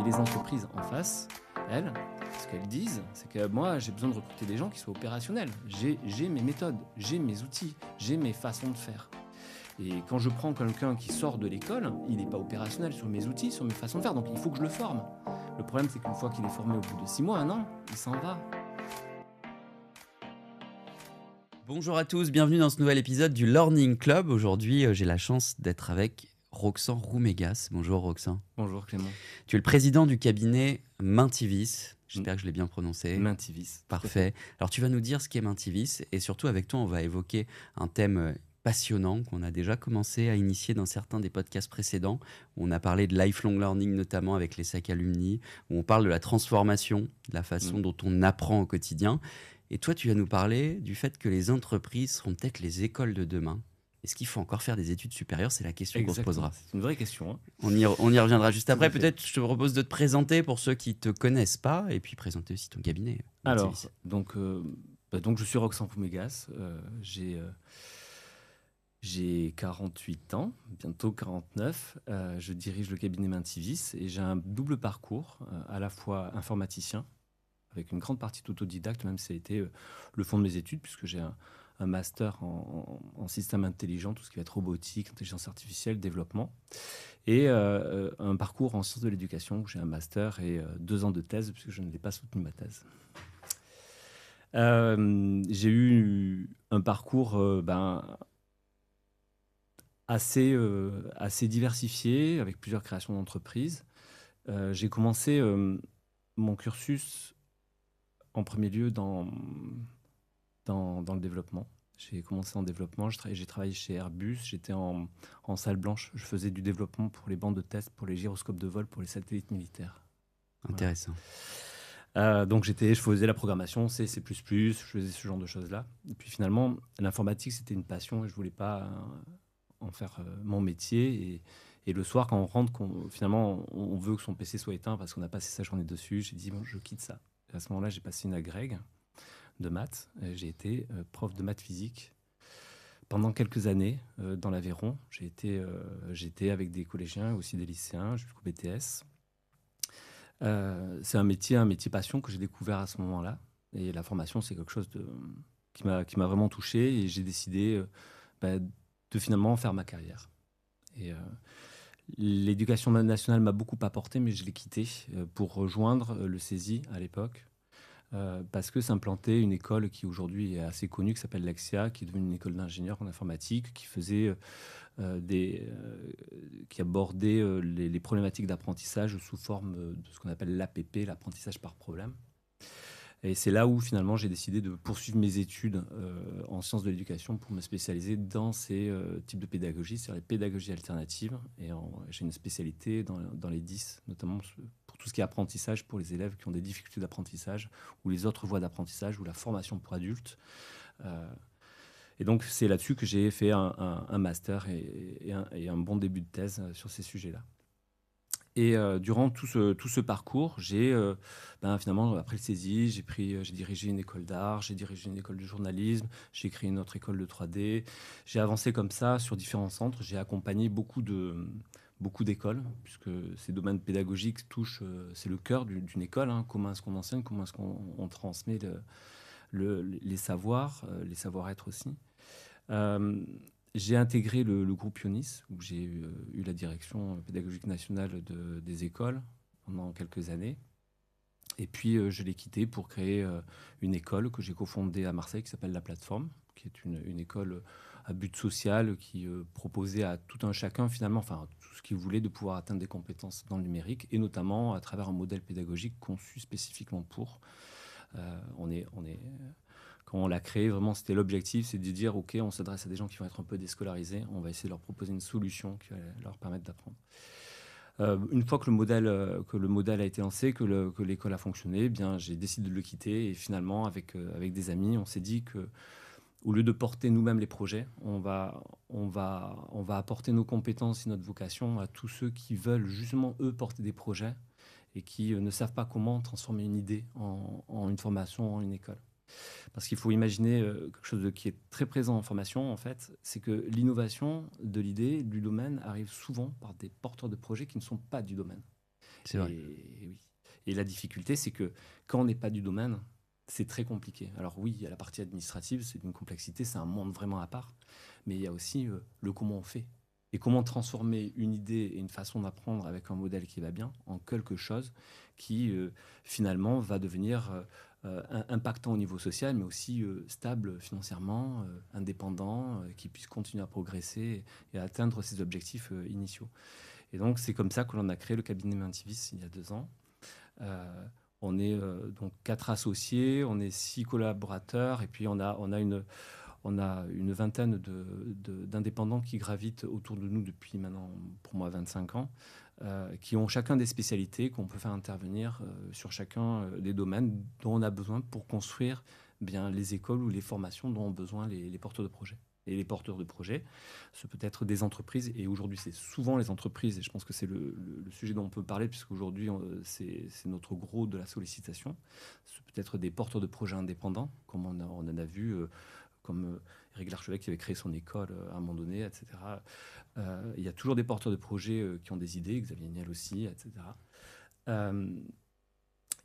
les entreprises en face, elles, ce qu'elles disent, c'est que moi, j'ai besoin de recruter des gens qui soient opérationnels. J'ai mes méthodes, j'ai mes outils, j'ai mes façons de faire. Et quand je prends quelqu'un qui sort de l'école, il n'est pas opérationnel sur mes outils, sur mes façons de faire. Donc il faut que je le forme. Le problème, c'est qu'une fois qu'il est formé au bout de 6 mois, 1 an, il s'en va. Bonjour à tous, bienvenue dans ce nouvel épisode du Learning Club. Aujourd'hui, j'ai la chance d'être avec Roxan Roumégas. Bonjour Roxan. Bonjour Clément. Tu es le président du cabinet Maintivis. J'espère que je l'ai bien prononcé. Maintivis. Parfait. Alors tu vas nous dire ce qu'est Maintivis et surtout avec toi, on va évoquer un thème passionnant qu'on a déjà commencé à initier dans certains des podcasts précédents. Où on a parlé de lifelong learning notamment avec les sacs alumni, où on parle de la transformation, de la façon dont on apprend au quotidien. Et toi, tu vas nous parler du fait que les entreprises seront peut-être les écoles de demain. Est-ce qu'il faut encore faire des études supérieures? C'est la question qu'on se posera. C'est une vraie question. Hein. On y reviendra juste après. Tout à fait. Peut-être je te propose de te présenter pour ceux qui ne te connaissent pas et puis présenter aussi ton cabinet. Alors, donc je suis Roxan Roumégas. J'ai 48 ans, bientôt 49. Je dirige le cabinet Maintivis et j'ai un double parcours, à la fois informaticien, avec une grande partie d'autodidacte, même si ça a été le fond de mes études, puisque j'ai un master en système intelligent, tout ce qui va être robotique, intelligence artificielle, développement, et un parcours en sciences de l'éducation, où j'ai un master et 2 ans de thèse, puisque je ne l'ai pas soutenu ma thèse. J'ai eu un parcours assez diversifié, avec plusieurs créations d'entreprises. J'ai commencé mon cursus en premier lieu dans le développement. J'ai commencé en développement, j'ai travaillé chez Airbus, j'étais en salle blanche, je faisais du développement pour les bancs de test, pour les gyroscopes de vol, pour les satellites militaires. Intéressant. Voilà. Donc je faisais la programmation, C++, je faisais ce genre de choses-là. Et puis finalement, l'informatique, c'était une passion et je ne voulais pas en faire mon métier. Et le soir, quand on rentre, finalement, on veut que son PC soit éteint parce qu'on a passé sa journée dessus, j'ai dit, bon, je quitte ça. Et à ce moment-là, j'ai passé une agrég de maths. J'ai été prof de maths physique pendant quelques années dans l'Aveyron. J'étais avec des collégiens et aussi des lycéens jusqu'au BTS. C'est un métier passion que j'ai découvert à ce moment-là. Et la formation, c'est quelque chose qui m'a vraiment touché. Et j'ai décidé de finalement faire ma carrière. Et l'éducation nationale m'a beaucoup apporté, mais je l'ai quitté pour rejoindre le CESI à l'époque. Parce que s'implantait une école qui aujourd'hui est assez connue, qui s'appelle l'Axia, qui est devenue une école d'ingénieurs en informatique, qui abordait les problématiques d'apprentissage sous forme de ce qu'on appelle l'APP, l'apprentissage par problème. Et c'est là où finalement j'ai décidé de poursuivre mes études en sciences de l'éducation pour me spécialiser dans ces types de pédagogie, c'est-à-dire les pédagogies alternatives. Et j'ai une spécialité dans les 10, notamment pour tout ce qui est apprentissage pour les élèves qui ont des difficultés d'apprentissage ou les autres voies d'apprentissage ou la formation pour adultes. Et donc c'est là-dessus que j'ai fait un master et un bon début de thèse sur ces sujets-là. Et durant tout ce parcours, j'ai finalement, après le CESI, j'ai dirigé une école d'art, j'ai dirigé une école de journalisme, j'ai créé une autre école de 3D. J'ai avancé comme ça sur différents centres. J'ai accompagné beaucoup d'écoles, puisque ces domaines pédagogiques touchent, c'est le cœur d'une école. Hein. Comment est-ce qu'on enseigne, comment est-ce qu'on transmet les savoirs, les savoir-être aussi. J'ai intégré le groupe Ionis, où j'ai eu la direction pédagogique nationale des écoles pendant quelques années. Et puis, je l'ai quitté pour créer une école que j'ai cofondée à Marseille qui s'appelle La Plateforme, qui est une école à but social qui proposait à tout un chacun, finalement, enfin, tout ce qu'il voulait, de pouvoir atteindre des compétences dans le numérique, et notamment à travers un modèle pédagogique conçu spécifiquement pour. Quand on l'a créé, vraiment, c'était l'objectif, c'est de dire, OK, on s'adresse à des gens qui vont être un peu déscolarisés, on va essayer de leur proposer une solution qui va leur permettre d'apprendre. Une fois que le modèle a été lancé, que l'école a fonctionné, bien, j'ai décidé de le quitter. Et finalement, avec des amis, on s'est dit que, au lieu de porter nous-mêmes les projets, on va apporter nos compétences et notre vocation à tous ceux qui veulent justement, eux, porter des projets et qui ne savent pas comment transformer une idée en une formation, en une école. Parce qu'il faut imaginer quelque chose qui est très présent en formation, en fait, c'est que l'innovation de l'idée, du domaine, arrive souvent par des porteurs de projets qui ne sont pas du domaine. C'est vrai. Et oui. Et la difficulté, c'est que quand on n'est pas du domaine, c'est très compliqué. Alors oui, il y a la partie administrative, c'est d'une complexité, c'est un monde vraiment à part. Mais il y a aussi le comment on fait. Et comment transformer une idée et une façon d'apprendre avec un modèle qui va bien en quelque chose qui finalement va devenir impactant au niveau social, mais aussi stable financièrement, indépendant, qui puisse continuer à progresser et à atteindre ses objectifs initiaux. Et donc c'est comme ça que l'on a créé le cabinet Mentivis il y a 2 ans. Euh, on est donc 4 associés, on est 6 collaborateurs, et puis on a une vingtaine d'indépendants qui gravitent autour de nous depuis maintenant, pour moi, 25 ans, qui ont chacun des spécialités qu'on peut faire intervenir sur chacun des domaines dont on a besoin pour construire bien les écoles ou les formations dont ont besoin les porteurs de projets. Et les porteurs de projets, ce peut être des entreprises, et aujourd'hui c'est souvent les entreprises, et je pense que c'est le sujet dont on peut parler, puisqu'aujourd'hui c'est notre gros de la sollicitation. Ce peut être des porteurs de projets indépendants, comme on en a vu comme Éric Larchevêque qui avait créé son école à un moment donné, etc. Il y a toujours des porteurs de projets qui ont des idées, Xavier Niel aussi, etc.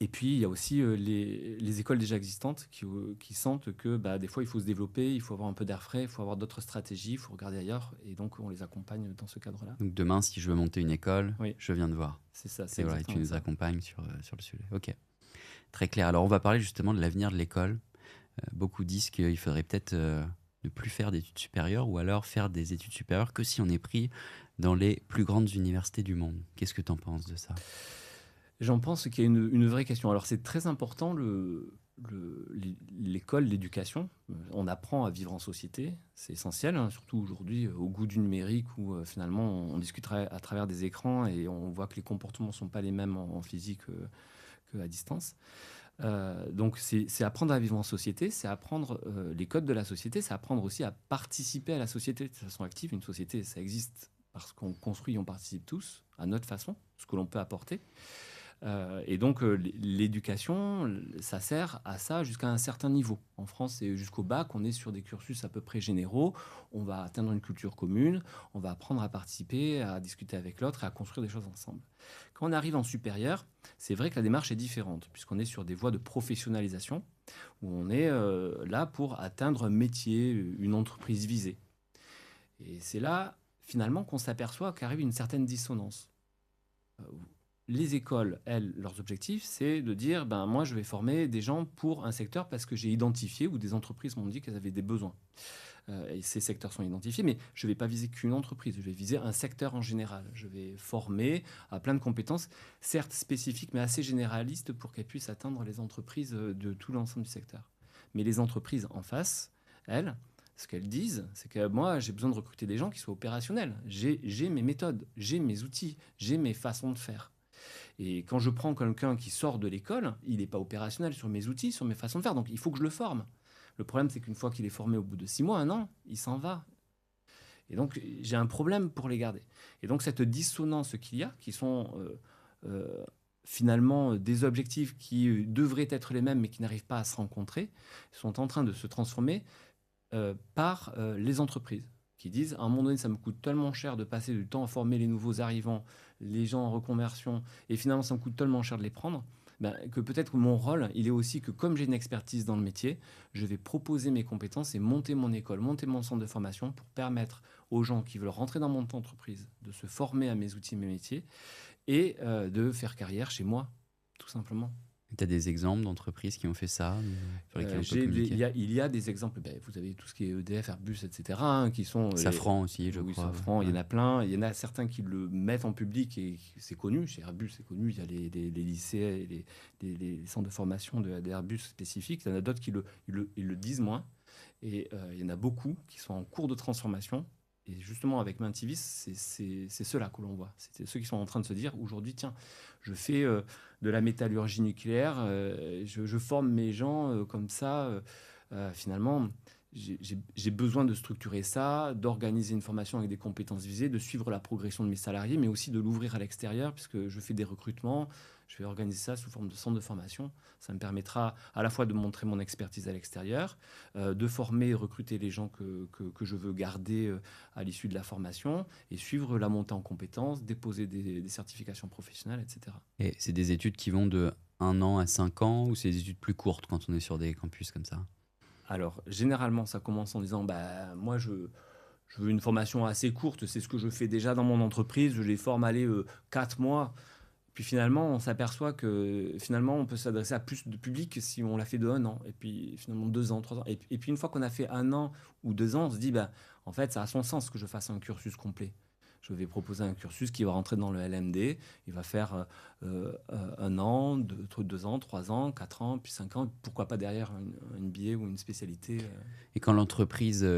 Et puis, il y a aussi les écoles déjà existantes qui sentent que des fois, il faut se développer, il faut avoir un peu d'air frais, il faut avoir d'autres stratégies, il faut regarder ailleurs. Et donc, on les accompagne dans ce cadre-là. Donc demain, si je veux monter une école, Oui. je viens te voir. C'est ça, Et c'est voilà, et tu exactement nous ça. accompagnes sur le sujet. Ok, très clair. Alors, on va parler justement de l'avenir de l'école. Beaucoup disent qu'il faudrait peut-être ne plus faire d'études supérieures ou alors faire des études supérieures que si on est pris dans les plus grandes universités du monde. Qu'est-ce que tu en penses de ça? J'en pense qu'il y a une vraie question. Alors, c'est très important, l'école, l'éducation. On apprend à vivre en société, c'est essentiel, hein, surtout aujourd'hui, au goût du numérique, où finalement, on discuterait à travers des écrans et on voit que les comportements ne sont pas les mêmes en physique qu'à distance. Donc, c'est apprendre à vivre en société, c'est apprendre les codes de la société, c'est apprendre aussi à participer à la société de façon active. Une société, ça existe parce qu'on construit, on participe tous à notre façon, ce que l'on peut apporter. Et donc, l'éducation, ça sert à ça jusqu'à un certain niveau. En France, c'est jusqu'au bac, on est sur des cursus à peu près généraux. On va atteindre une culture commune, on va apprendre à participer, à discuter avec l'autre et à construire des choses ensemble. Quand on arrive en supérieur, c'est vrai que la démarche est différente, puisqu'on est sur des voies de professionnalisation, où on est là pour atteindre un métier, une entreprise visée. Et c'est là, finalement, qu'on s'aperçoit qu'arrive une certaine dissonance. Les écoles, elles, leurs objectifs, c'est de dire, moi, je vais former des gens pour un secteur parce que j'ai identifié, ou des entreprises m'ont dit qu'elles avaient des besoins. Et ces secteurs sont identifiés, mais je ne vais pas viser qu'une entreprise, je vais viser un secteur en général. Je vais former à plein de compétences, certes spécifiques, mais assez généralistes pour qu'elles puissent atteindre les entreprises de tout l'ensemble du secteur. Mais les entreprises en face, elles, ce qu'elles disent, c'est que moi, j'ai besoin de recruter des gens qui soient opérationnels. J'ai mes méthodes, j'ai mes outils, j'ai mes façons de faire. Et quand je prends quelqu'un qui sort de l'école, il n'est pas opérationnel sur mes outils, sur mes façons de faire. Donc il faut que je le forme. Le problème, c'est qu'une fois qu'il est formé au bout de 6 mois, 1 an, il s'en va. Et donc j'ai un problème pour les garder. Et donc cette dissonance qu'il y a, qui sont finalement des objectifs qui devraient être les mêmes, mais qui n'arrivent pas à se rencontrer, sont en train de se transformer par les entreprises qui disent à un moment donné, ça me coûte tellement cher de passer du temps à former les nouveaux arrivants, les gens en reconversion, et finalement ça me coûte tellement cher de les prendre, que peut-être mon rôle, il est aussi que comme j'ai une expertise dans le métier, je vais proposer mes compétences et monter mon école, monter mon centre de formation pour permettre aux gens qui veulent rentrer dans mon entreprise de se former à mes outils, mes métiers, et de faire carrière chez moi, tout simplement. Tu as des exemples d'entreprises qui ont fait ça, sur lesquelles on peut Il communiquer? y a des exemples. Vous avez tout ce qui est EDF, Airbus, etc., hein, qui sont Safran aussi, je oui, crois. Safran, il y en Ouais. a plein. Il y en a certains qui le mettent en public et c'est connu. Chez Airbus, c'est connu. Il y a les lycées et les centres de formation d'Airbus spécifiques. Il y en a d'autres qui le disent moins. Et il y en a beaucoup qui sont en cours de transformation. Et justement, avec Mentivis, c'est ceux-là que l'on voit. C'est ceux qui sont en train de se dire, aujourd'hui, tiens, je fais de la métallurgie nucléaire, je forme mes gens comme ça. Finalement, j'ai besoin de structurer ça, d'organiser une formation avec des compétences visées, de suivre la progression de mes salariés, mais aussi de l'ouvrir à l'extérieur, puisque je fais des recrutements. Je vais organiser ça sous forme de centre de formation. Ça me permettra à la fois de montrer mon expertise à l'extérieur, de former et recruter les gens que je veux garder à l'issue de la formation, et suivre la montée en compétences, déposer des certifications professionnelles, etc. Et c'est des études qui vont de 1 an à 5 ans ou c'est des études plus courtes quand on est sur des campus comme ça? Alors, généralement, ça commence en disant, bah, moi, je veux une formation assez courte, c'est ce que je fais déjà dans mon entreprise, je les forme aller 4 mois. Puis finalement, on s'aperçoit que finalement, on peut s'adresser à plus de public si on l'a fait de 1 an, et puis finalement 2 ans, 3 ans. Et puis une fois qu'on a fait 1 an ou 2 ans, on se dit, bah, en fait, ça a son sens que je fasse un cursus complet. Je vais proposer un cursus qui va rentrer dans le LMD. Il va faire 1 an, 2 ans, 3 ans, 4 ans, puis 5 ans. Pourquoi pas derrière un MBA ou une spécialité. Et quand l'entreprise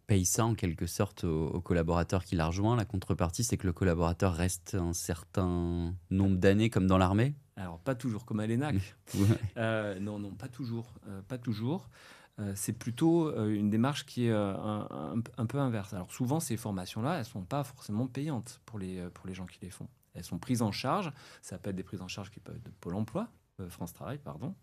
paye ça en quelque sorte au collaborateur qui la rejoint, la contrepartie, c'est que le collaborateur reste un certain nombre d'années comme dans l'armée? Alors, pas toujours comme à l'ENAC. Ouais. Non, non, pas toujours. Pas toujours. C'est plutôt une démarche qui est un peu inverse. Alors souvent, ces formations-là, elles ne sont pas forcément payantes pour les gens qui les font. Elles sont prises en charge. Ça peut être des prises en charge qui peuvent être de Pôle emploi, France Travail, pardon.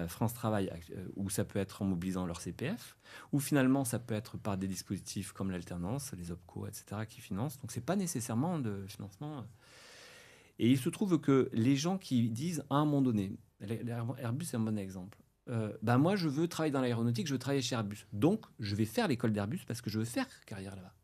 France Travail, ou ça peut être en mobilisant leur CPF, ou finalement, ça peut être par des dispositifs comme l'alternance, les OPCO, etc., qui financent. Donc, ce n'est pas nécessairement de financement. Et il se trouve que les gens qui disent à un moment donné, Airbus est un bon exemple. Ben moi, je veux travailler dans l'aéronautique, je veux travailler chez Airbus. Donc, je vais faire l'école d'Airbus parce que je veux faire carrière là-bas.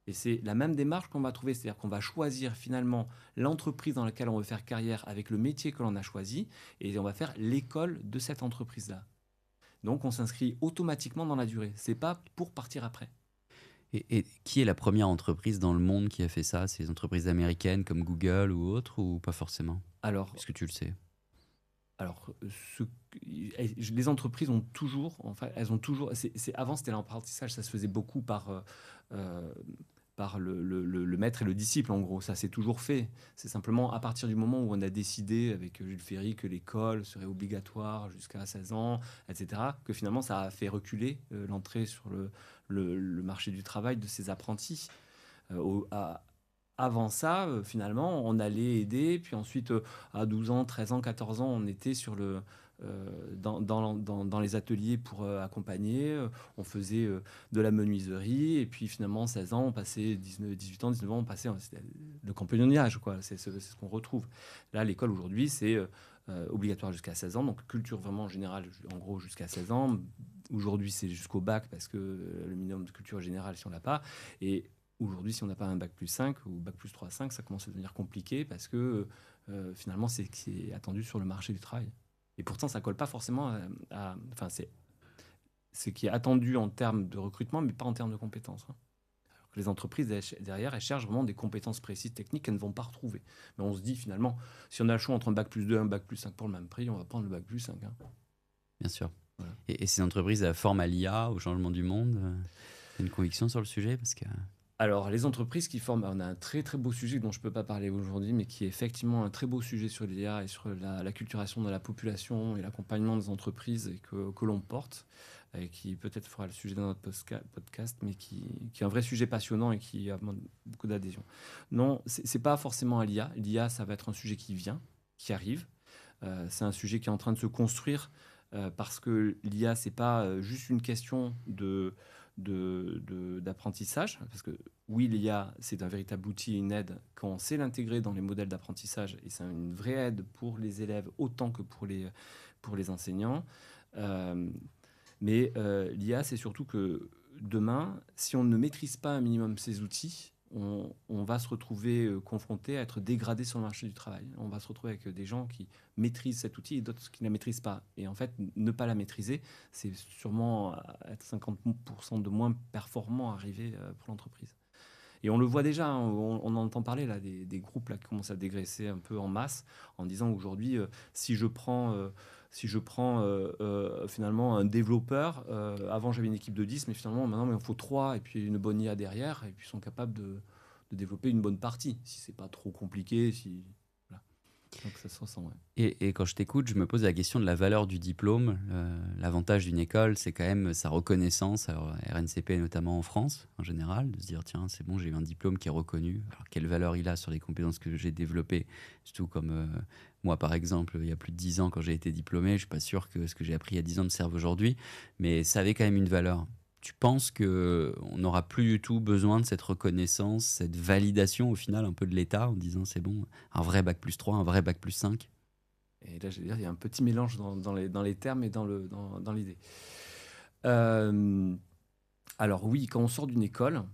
Et c'est la même démarche qu'on va trouver, c'est-à-dire qu'on va choisir finalement l'entreprise dans laquelle on veut faire carrière avec le métier que l'on a choisi, et on va faire l'école de cette entreprise-là. Donc, on s'inscrit automatiquement dans la durée. C'est pas pour partir après. Et qui est la première entreprise dans le monde qui a fait ça? C'est les entreprises américaines comme Google ou autres ou pas forcément? Alors, Est-ce que tu le sais? Alors, les entreprises ont toujours, enfin, elles ont toujours. Avant, c'était l'apprentissage, ça se faisait beaucoup par le maître et le disciple, en gros. Ça s'est toujours fait. C'est simplement à partir du moment où on a décidé avec Jules Ferry que l'école serait obligatoire jusqu'à 16 ans, etc., que finalement, ça a fait reculer l'entrée sur le marché du travail de ces apprentis. Avant ça, finalement, on allait aider, puis ensuite, à 12 ans, 13 ans, 14 ans, on était dans les ateliers pour accompagner. On faisait de la menuiserie, et puis finalement, 16 ans, on passait 18 ans, 19 ans, on passait c'était le compagnonnage, quoi. C'est ce qu'on retrouve. Là, l'école aujourd'hui, c'est obligatoire jusqu'à 16 ans, donc culture vraiment générale, en gros, jusqu'à 16 ans. Aujourd'hui, c'est jusqu'au bac, parce que le minimum de culture générale, si on l'a pas. Et aujourd'hui, si on n'a pas un bac plus 5 ou bac plus 3, 5, ça commence à devenir compliqué parce que finalement, c'est ce qui est attendu sur le marché du travail. Et pourtant, ça colle pas forcément enfin, c'est ce qui est attendu en termes de recrutement, mais pas en termes de compétences. Hein. Alors que les entreprises, derrière, elles cherchent vraiment des compétences précises, techniques qu'elles ne vont pas retrouver. Mais on se dit finalement, si on a le choix entre un bac plus 2 et un bac plus 5 pour le même prix, on va prendre le bac plus 5. Hein. Bien sûr. Voilà. Et ces entreprises forment à l'IA, au changement du monde. T'as une conviction sur le sujet parce que... Alors, les entreprises qui forment, on a un très très beau sujet dont je ne peux pas parler aujourd'hui, mais qui est effectivement un très beau sujet sur l'IA et sur l'acculturation de la population et l'accompagnement des entreprises et que l'on porte, et qui peut-être fera le sujet de notre podcast, mais qui est un vrai sujet passionnant et qui a beaucoup d'adhésion. Non, c'est pas forcément à l'IA. L'IA, ça va être un sujet qui vient, qui arrive. C'est un sujet qui est en train de se construire parce que l'IA, c'est pas juste une question d'apprentissage, parce que oui, l'IA, c'est un véritable outil, une aide, quand on sait l'intégrer dans les modèles d'apprentissage, et c'est une vraie aide pour les élèves autant que pour les enseignants. Mais l'IA, c'est surtout que demain, si on ne maîtrise pas un minimum ces outils, on va se retrouver confronté à être dégradé sur le marché du travail. On va se retrouver avec des gens qui maîtrisent cet outil et d'autres qui ne la maîtrisent pas. Et en fait, ne pas la maîtriser, c'est sûrement être 50% de moins performant arrivé pour l'entreprise. Et on le voit déjà, hein, on entend parler là, des groupes là, qui commencent à dégraisser un peu en masse en disant aujourd'hui, si je prends finalement un développeur, avant j'avais une équipe de 10, mais finalement maintenant il en faut 3 et puis une bonne IA derrière, et puis ils sont capables de développer une bonne partie, si c'est pas trop compliqué. Voilà. Donc ça se ressent, ouais. Et quand je t'écoute, je me pose la question de la valeur du diplôme. L'avantage d'une école, c'est quand même sa reconnaissance, alors RNCP notamment en France, en général, de se dire, tiens, c'est bon, j'ai eu un diplôme qui est reconnu. Alors, quelle valeur il a sur les compétences que j'ai développées? Surtout comme moi, par exemple, il y a plus de 10 ans, quand j'ai été diplômé, je ne suis pas sûr que ce que j'ai appris il y a 10 ans me serve aujourd'hui, mais ça avait quand même une valeur. Tu penses qu'on n'aura plus du tout besoin de cette reconnaissance, cette validation au final un peu de l'État en disant c'est bon, un vrai bac+3, un vrai bac+5? Et là, je vais dire, il y a un petit mélange dans les termes et dans l'idée. Euh, alors oui, quand on sort d'une école,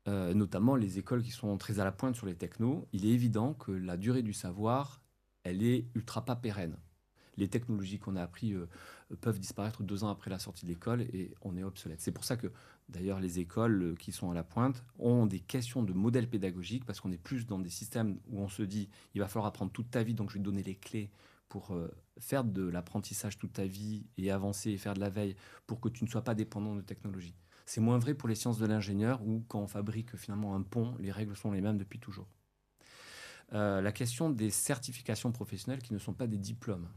notamment les écoles qui sont très à la pointe sur les technos, il est évident que la durée du savoir, elle est ultra pas pérenne. Les technologies qu'on a appris peuvent disparaître 2 ans après la sortie de l'école et on est obsolète. C'est pour ça que d'ailleurs les écoles qui sont à la pointe ont des questions de modèle pédagogique parce qu'on est plus dans des systèmes où on se dit il va falloir apprendre toute ta vie, donc je vais te donner les clés pour faire de l'apprentissage toute ta vie et avancer et faire de la veille pour que tu ne sois pas dépendant de technologie. C'est moins vrai pour les sciences de l'ingénieur où quand on fabrique finalement un pont, les règles sont les mêmes depuis toujours. La question des certifications professionnelles qui ne sont pas des diplômes.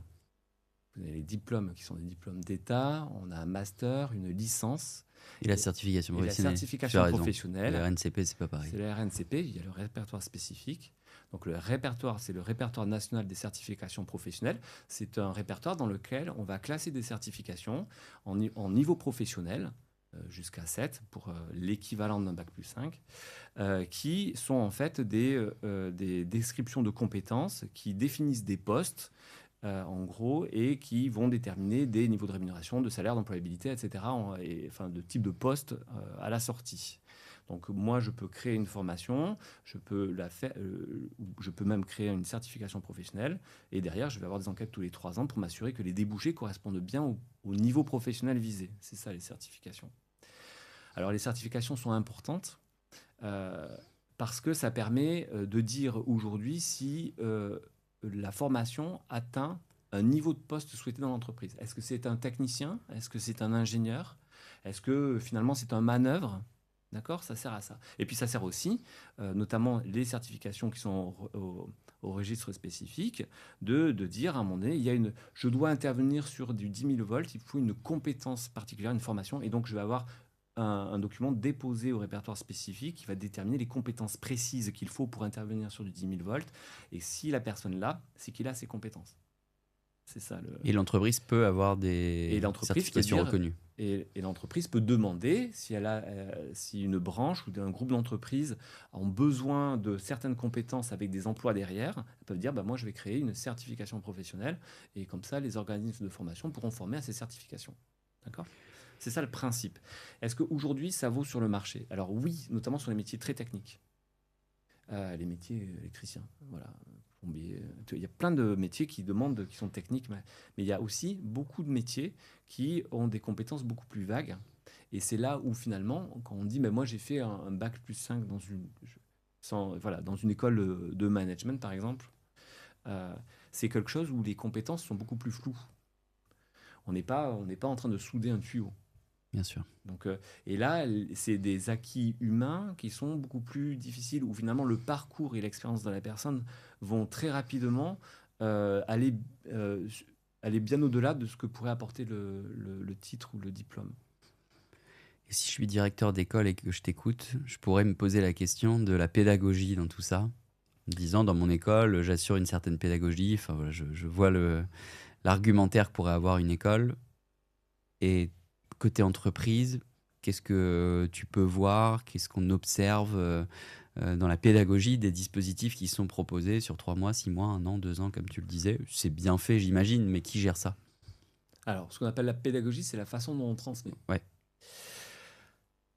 Vous avez les diplômes qui sont des diplômes d'État, on a un master, une licence. Et la certification Et la professionnelle. Tu as certification raison. professionnelle, Le RNCP, c'est pas pareil. c'est le RNCP, il y a le répertoire spécifique. Donc le répertoire, c'est le répertoire national des certifications professionnelles. C'est un répertoire dans lequel on va classer des certifications en niveau professionnel, jusqu'à 7 pour l'équivalent d'un bac+5, qui sont en fait des descriptions de compétences qui définissent des postes, en gros, et qui vont déterminer des niveaux de rémunération, de salaire, d'employabilité, etc., enfin, de type de poste à la sortie. Donc moi, je peux créer une formation, je peux la faire, je peux même créer une certification professionnelle, et derrière, je vais avoir des enquêtes tous les 3 ans pour m'assurer que les débouchés correspondent bien au niveau professionnel visé. C'est ça, les certifications. Alors les certifications sont importantes euh, parce que ça permet de dire aujourd'hui si la formation atteint un niveau de poste souhaité dans l'entreprise. Est-ce que c'est un technicien? Est-ce que c'est un ingénieur? Est-ce que finalement c'est un manœuvre? D'accord? Ça sert à ça. Et puis ça sert aussi, notamment les certifications qui sont au registre spécifique, de dire à un moment donné, je dois intervenir sur du 10 000 volts, il faut une compétence particulière, une formation, et donc je vais avoir un document déposé au répertoire spécifique qui va déterminer les compétences précises qu'il faut pour intervenir sur du 10 000 volts. Et si la personne l'a, c'est qu'il a ces compétences. C'est ça le. Et l'entreprise peut avoir Et des l'entreprise peut certifications dire, reconnues. et l'entreprise peut demander si si une branche ou un groupe d'entreprises ont besoin de certaines compétences avec des emplois derrière, elles peuvent dire moi je vais créer une certification professionnelle et comme ça les organismes de formation pourront former à ces certifications. D'accord? C'est ça le principe. Est-ce qu'aujourd'hui ça vaut sur le marché? Alors oui, notamment sur les métiers très techniques. Les métiers électriciens, voilà. Plombier, il y a plein de métiers qui sont techniques, mais il y a aussi beaucoup de métiers qui ont des compétences beaucoup plus vagues. Et c'est là où finalement, quand on dit, mais moi j'ai fait un bac+5 dans une école de management par exemple, euh, c'est quelque chose où les compétences sont beaucoup plus floues. On n'est pas en train de souder un tuyau. Bien sûr. Donc, et là, c'est des acquis humains qui sont beaucoup plus difficiles, où finalement le parcours et l'expérience de la personne vont très rapidement aller, euh, aller bien au-delà de ce que pourrait apporter le titre ou le diplôme. Et si je suis directeur d'école et que je t'écoute, je pourrais me poser la question de la pédagogie dans tout ça. En me disant, dans mon école, j'assure une certaine pédagogie. Enfin, voilà, je vois l'argumentaire que pourrait avoir une école. Et côté entreprise, qu'est-ce que tu peux voir? Qu'est-ce qu'on observe dans la pédagogie des dispositifs qui sont proposés sur 3 mois, 6 mois, 1 an, 2 ans, comme tu le disais? C'est bien fait, j'imagine, mais qui gère ça? Alors, ce qu'on appelle la pédagogie, c'est la façon dont on transmet. Ouais.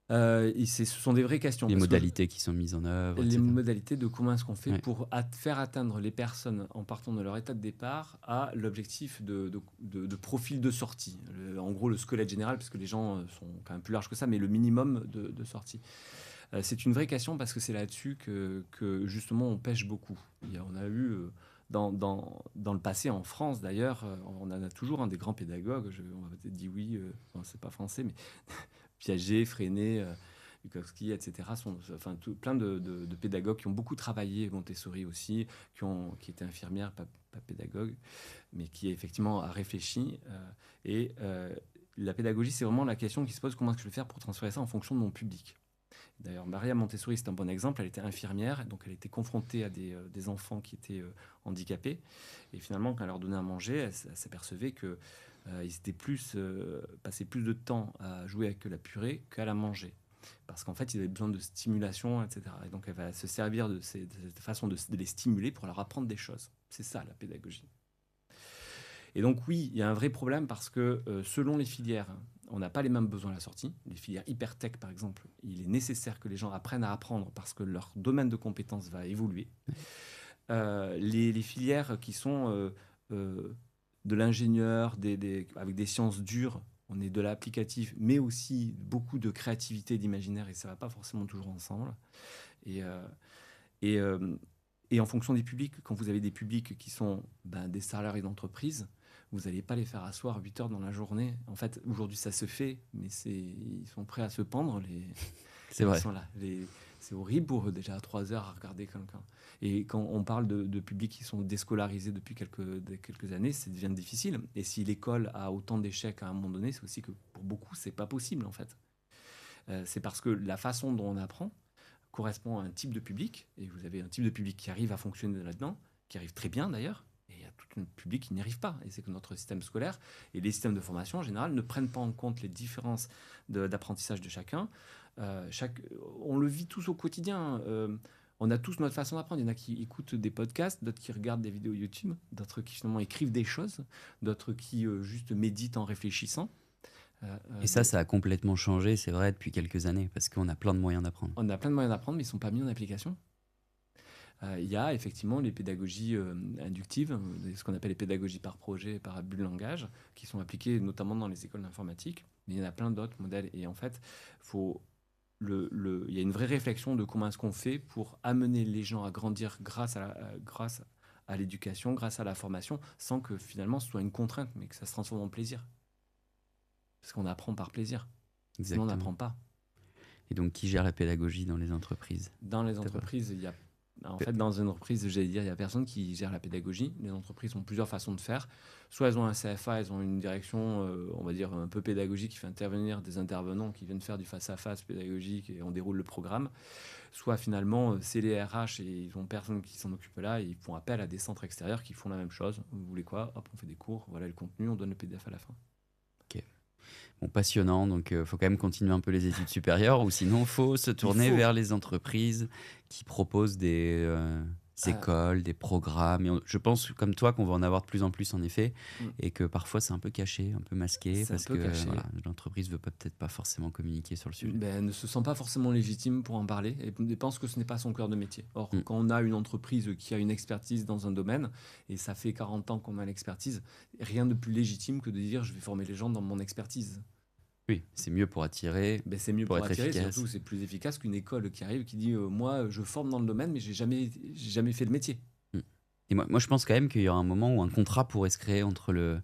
Ce sont des vraies questions. Les parce que modalités qui sont mises en œuvre, les etc. modalités de comment est-ce qu'on fait Ouais. pour faire atteindre les personnes en partant de leur état de départ à l'objectif de profil de sortie. En gros, le squelette général, parce que les gens sont quand même plus larges que ça, mais le minimum de sortie. C'est une vraie question parce que c'est là-dessus que justement on pêche beaucoup. On a eu dans le passé, en France d'ailleurs, on en a toujours un des grands pédagogues, on va peut-être dire oui, non, c'est pas français, mais Piaget, Freinet, Bukowski, etc. Enfin, plein de pédagogues qui ont beaucoup travaillé, Montessori aussi, qui étaient infirmières, pas pédagogues, mais qui effectivement a réfléchi. La pédagogie, c'est vraiment la question qui se pose, comment est-ce que je vais faire pour transférer ça en fonction de mon public. D'ailleurs, Maria Montessori, c'est un bon exemple. Elle était infirmière, donc elle était confrontée à des enfants qui étaient handicapés. Et finalement, quand elle leur donnait à manger, elle s'apercevait qu'ils passaient plus de temps à jouer avec la purée qu'à la manger. Parce qu'en fait, ils avaient besoin de stimulation, etc. Et donc, elle va se servir de cette façon de les stimuler pour leur apprendre des choses. C'est ça, la pédagogie. Et donc, oui, il y a un vrai problème parce que selon les filières, on n'a pas les mêmes besoins à la sortie. Les filières hyper-tech, par exemple, il est nécessaire que les gens apprennent à apprendre parce que leur domaine de compétences va évoluer. Les filières qui sont de l'ingénieur, avec des sciences dures, on est de l'applicatif, mais aussi beaucoup de créativité et d'imaginaire, et ça ne va pas forcément toujours ensemble. Et en fonction des publics, quand vous avez des publics qui sont des salariés d'entreprise, vous n'allez pas les faire asseoir 8 heures dans la journée. En fait, aujourd'hui, ça se fait, mais ils sont prêts à se pendre. C'est vrai. Ils sont là. C'est horrible pour eux, déjà, à 3 heures à regarder quelqu'un. Et quand on parle de publics qui sont déscolarisés depuis quelques années, ça devient difficile. Et si l'école a autant d'échecs à un moment donné, c'est aussi que pour beaucoup, c'est pas possible, en fait. C'est parce que la façon dont on apprend correspond à un type de public, et vous avez un type de public qui arrive à fonctionner là-dedans, qui arrive très bien d'ailleurs, et il y a tout un public qui n'y arrive pas. Et c'est que notre système scolaire et les systèmes de formation en général ne prennent pas en compte les différences d'apprentissage de chacun. On le vit tous au quotidien. On a tous notre façon d'apprendre. Il y en a qui écoutent des podcasts, d'autres qui regardent des vidéos YouTube, d'autres qui finalement écrivent des choses, d'autres qui juste méditent en réfléchissant. Et ça a complètement changé, c'est vrai, depuis quelques années, parce qu'on a plein de moyens d'apprendre. On a plein de moyens d'apprendre, mais ils ne sont pas mis en application. Il y a effectivement les pédagogies inductives, ce qu'on appelle les pédagogies par projet et par abus de langage, qui sont appliquées notamment dans les écoles d'informatique, mais il y en a plein d'autres modèles. Et en fait, il y a une vraie réflexion de comment est-ce qu'on fait pour amener les gens à grandir grâce à l'éducation, grâce à la formation, sans que finalement ce soit une contrainte, mais que ça se transforme en plaisir. Parce qu'on apprend par plaisir. Exactement. Sinon, on n'apprend pas. Et donc, qui gère la pédagogie dans les entreprises ? Dans les entreprises, il y a... En fait, dans une entreprise, j'allais dire, il n'y a personne qui gère la pédagogie. Les entreprises ont plusieurs façons de faire. Soit elles ont un CFA, elles ont une direction, on va dire, un peu pédagogique qui fait intervenir des intervenants qui viennent faire du face-à-face pédagogique et on déroule le programme. Soit finalement, c'est les RH et ils n'ont personne qui s'en occupe là et ils font appel à des centres extérieurs qui font la même chose. Vous voulez quoi ? Hop, on fait des cours, voilà le contenu, on donne le PDF à la fin. Ok. Bon, passionnant, donc il faut quand même continuer un peu les études supérieures ou sinon il faut se tourner vers les entreprises qui proposent des écoles, des programmes. Et je pense, comme toi, qu'on va en avoir de plus en plus en effet et que parfois c'est un peu caché, un peu masqué parce que l'entreprise ne veut peut-être pas forcément communiquer sur le sujet. Elle ne se sent pas forcément légitime pour en parler et pense que ce n'est pas son cœur de métier. Or, quand on a une entreprise qui a une expertise dans un domaine et ça fait 40 ans qu'on a l'expertise, rien de plus légitime que de dire je vais former les gens dans mon expertise. Oui, c'est mieux pour attirer. C'est mieux pour attirer, surtout c'est plus efficace qu'une école qui arrive qui dit moi je forme dans le domaine mais j'ai jamais fait le métier. Et moi je pense quand même qu'il y aura un moment où un contrat pourrait se créer entre le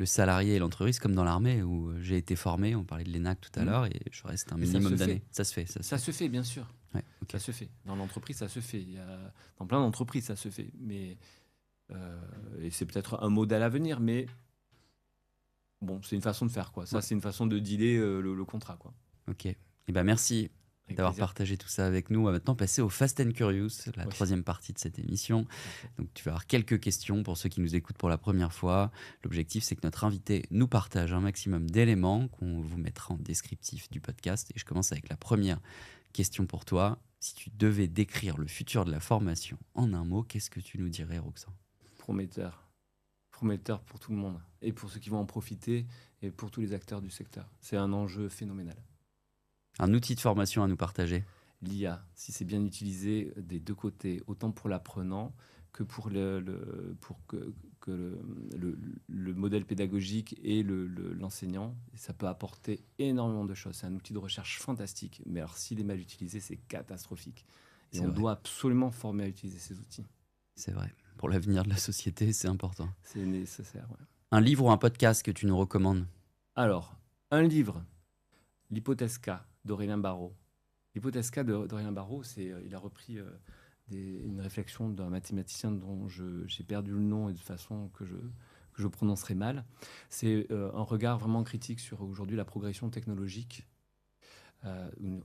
salarié et l'entreprise, comme dans l'armée où j'ai été formé, on parlait de l'ENAC tout à l'heure, et je reste un minimum d'années. Ça se fait. Ça se fait, bien sûr. Ouais, okay. Ça se fait. Dans l'entreprise, ça se fait. Dans plein d'entreprises, ça se fait. Mais, et c'est peut-être un modèle à venir, mais bon, c'est une façon de faire, quoi. Ça, c'est une façon de dealer le contrat, quoi. Ok. Et merci d'avoir partagé tout ça avec nous. On va maintenant passer au Fast and Curious, la troisième partie de cette émission. Donc, tu vas avoir quelques questions pour ceux qui nous écoutent pour la première fois. L'objectif, c'est que notre invité nous partage un maximum d'éléments qu'on vous mettra en descriptif du podcast. Et je commence avec la première question pour toi. Si tu devais décrire le futur de la formation en un mot, qu'est-ce que tu nous dirais, Roxane ? Prometteur. Prometteur pour tout le monde et pour ceux qui vont en profiter et pour tous les acteurs du secteur. C'est un enjeu phénoménal. Un outil de formation à nous partager ? L'IA, si c'est bien utilisé des deux côtés, autant pour l'apprenant que pour le modèle pédagogique et l'enseignant. Ça peut apporter énormément de choses. C'est un outil de recherche fantastique. Mais alors, s'il est mal utilisé, c'est catastrophique. Et on doit absolument former à utiliser ces outils. C'est vrai. Pour l'avenir de la société, c'est important. C'est nécessaire, ouais. Un livre ou un podcast que tu nous recommandes ? Alors, un livre, L'hypothèse K, d'Aurélien Barraud. L'hypothèse K d'Aurélien Barraud, il a repris une réflexion d'un mathématicien dont j'ai perdu le nom et de façon que je prononcerai mal. C'est un regard vraiment critique sur aujourd'hui la progression technologique,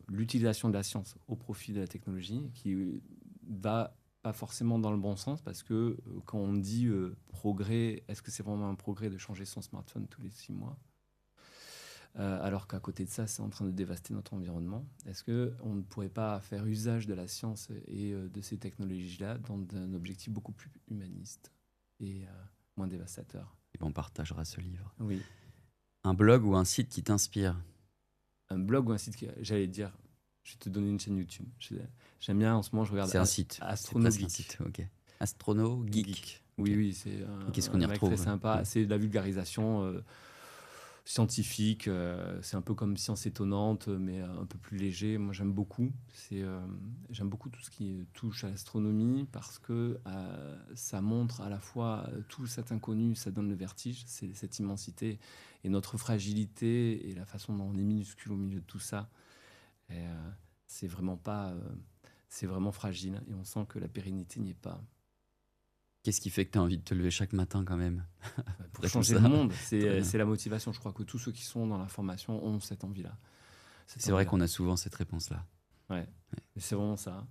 l'utilisation de la science au profit de la technologie, qui va pas forcément dans le bon sens, parce que quand on dit progrès, est-ce que c'est vraiment un progrès de changer son smartphone tous les 6 mois alors qu'à côté de ça, c'est en train de dévaster notre environnement? Est-ce qu'on ne pourrait pas faire usage de la science et de ces technologies-là dans un objectif beaucoup plus humaniste et moins dévastateur? Et on partagera ce livre. Oui. Un blog ou un site qui t'inspire? Un blog ou un site j'allais dire, je vais te donner une chaîne YouTube. J'aime bien, en ce moment, je regarde C'est un site. Astrono C'est presque un site, ok. Astrono Geek. Oui, Ok. oui, c'est Qu'est-ce qu'on y un mec retrouve? très sympa. C'est de la vulgarisation scientifique. C'est un peu comme Science étonnante, mais un peu plus léger. Moi, j'aime beaucoup. J'aime beaucoup tout ce qui touche à l'astronomie, parce que ça montre à la fois tout cet inconnu, ça donne le vertige, c'est cette immensité et notre fragilité et la façon dont on est minuscule au milieu de tout ça. Et, c'est vraiment pas, c'est vraiment fragile, et on sent que la pérennité n'y est pas. Qu'est-ce qui fait que tu as envie de te lever chaque matin quand même? Pour Après tout changer ça. le monde, Très bien. c'est la motivation. Je crois que tous ceux qui sont dans la formation ont cette envie-là. C'est vrai qu'on a souvent cette réponse-là. Ouais. Et c'est vraiment ça.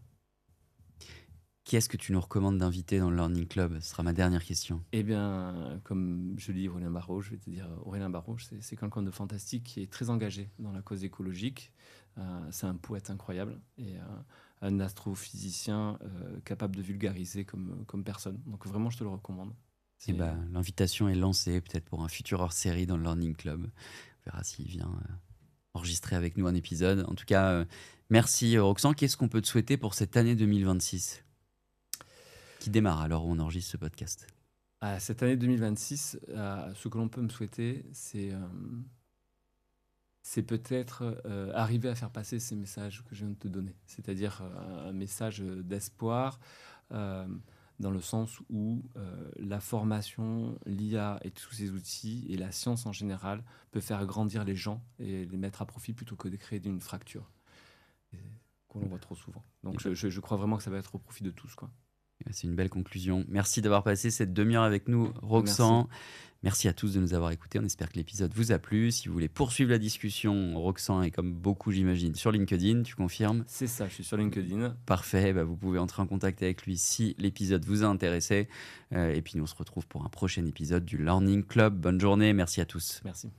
Qui est-ce que tu nous recommandes d'inviter dans le Learning Club? Ce sera ma dernière question. Eh bien, comme je lis Aurélien Barraud, je vais te dire Aurélien Barraud, c'est quelqu'un de fantastique qui est très engagé dans la cause écologique. C'est un poète incroyable et un astrophysicien capable de vulgariser comme personne. Donc vraiment, je te le recommande. Et l'invitation est lancée, peut-être pour un futur hors-série dans le Learning Club. On verra s'il vient enregistrer avec nous un épisode. En tout cas, merci Roxane. Qu'est-ce qu'on peut te souhaiter pour cette année 2026 qui démarre alors où on enregistre ce podcast? Cette année 2026, ce que l'on peut me souhaiter, c'est peut-être arriver à faire passer ces messages que je viens de te donner. C'est-à-dire un message d'espoir, dans le sens où la formation, l'IA et tous ces outils, et la science en général, peut faire grandir les gens et les mettre à profit plutôt que de créer une fracture qu'on voit trop souvent. Donc je crois vraiment que ça va être au profit de tous, quoi. C'est une belle conclusion. Merci d'avoir passé cette demi-heure avec nous, Roxane. Merci à tous de nous avoir écoutés. On espère que l'épisode vous a plu. Si vous voulez poursuivre la discussion, Roxane est comme beaucoup, j'imagine, sur LinkedIn. Tu confirmes? C'est ça, je suis sur LinkedIn. Parfait. Vous pouvez entrer en contact avec lui si l'épisode vous a intéressé. Et puis nous, on se retrouve pour un prochain épisode du Learning Club. Bonne journée. Merci à tous. Merci.